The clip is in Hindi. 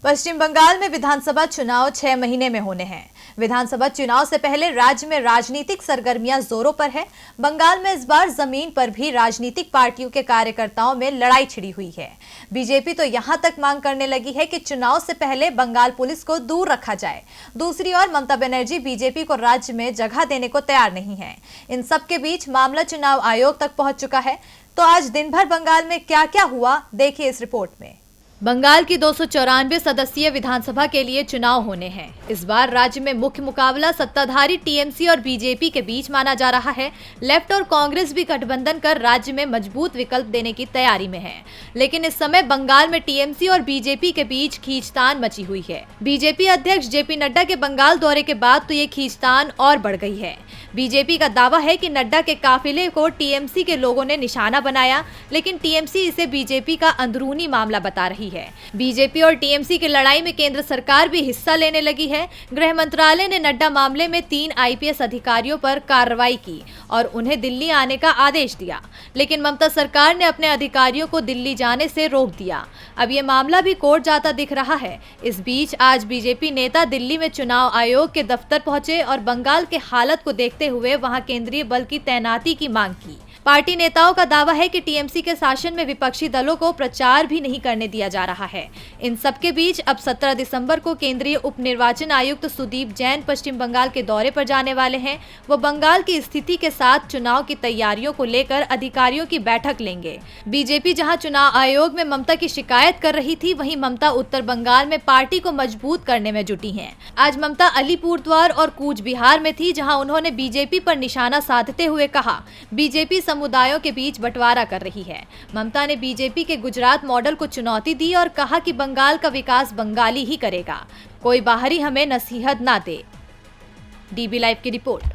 पश्चिम बंगाल में विधानसभा चुनाव 6 महीने में होने हैं। विधानसभा चुनाव से पहले राज्य में राजनीतिक सरगर्मियां जोरों पर है। बंगाल में इस बार जमीन पर भी राजनीतिक पार्टियों के कार्यकर्ताओं में लड़ाई छिड़ी हुई है। बीजेपी तो यहां तक मांग करने लगी है कि चुनाव से पहले बंगाल पुलिस को दूर रखा जाए। दूसरी ओर ममता बनर्जी बीजेपी को राज्य में जगह देने को तैयार नहीं है। इन सब के बीच मामला चुनाव आयोग तक पहुंच चुका है। तो आज दिन भर बंगाल में क्या क्या हुआ, देखिए इस रिपोर्ट में। बंगाल की 294 सदस्यीय विधानसभा के लिए चुनाव होने हैं। इस बार राज्य में मुख्य मुकाबला सत्ताधारी टीएमसी और बीजेपी के बीच माना जा रहा है। लेफ्ट और कांग्रेस भी गठबंधन कर राज्य में मजबूत विकल्प देने की तैयारी में है। लेकिन इस समय बंगाल में टीएमसी और बीजेपी के बीच खींचतान मची हुई है। बीजेपी अध्यक्ष जेपी नड्डा के बंगाल दौरे के बाद तो ये खींचतान और बढ़ गई है। बीजेपी का दावा है कि नड्डा के काफिले को टीएमसी के लोगों ने निशाना बनाया, लेकिन टीएमसी इसे बीजेपी का अंदरूनी मामला बता रही है। बीजेपी और टीएमसी की लड़ाई में केंद्र सरकार भी हिस्सा लेने लगी है। गृह मंत्रालय ने नड्डा मामले में 3 आईपीएस अधिकारियों पर कार्रवाई की और उन्हें दिल्ली आने का आदेश दिया, लेकिन ममता सरकार ने अपने अधिकारियों को दिल्ली जाने से रोक दिया। अब ये मामला भी कोर्ट जाता दिख रहा है। इस बीच आज बीजेपी नेता दिल्ली में चुनाव आयोग के दफ्तर पहुंचे और बंगाल के हालत को देखते हुए वहां केंद्रीय बल की तैनाती की मांग की। पार्टी नेताओं का दावा है कि टीएमसी के शासन में विपक्षी दलों को प्रचार भी नहीं करने दिया जा रहा है। इन सबके बीच अब 17 दिसंबर को केंद्रीय उप निर्वाचन आयुक्त सुदीप जैन पश्चिम बंगाल के दौरे पर जाने वाले हैं। वो बंगाल की स्थिति के साथ चुनाव की तैयारियों को लेकर अधिकारियों की बैठक लेंगे। बीजेपी जहां चुनाव आयोग में ममता की शिकायत कर रही थी, वहीं ममता उत्तर बंगाल में पार्टी को मजबूत करने में जुटी है। आज ममता अलीपुरद्वार और कूच बिहार में थी, जहाँ उन्होंने बीजेपी पर निशाना साधते हुए कहा, बीजेपी समुदायों के बीच बंटवारा कर रही है। ममता ने बीजेपी के गुजरात मॉडल को चुनौती दी और कहा कि बंगाल का विकास बंगाली ही करेगा, कोई बाहरी हमें नसीहत ना दे। डीबी लाइव की रिपोर्ट।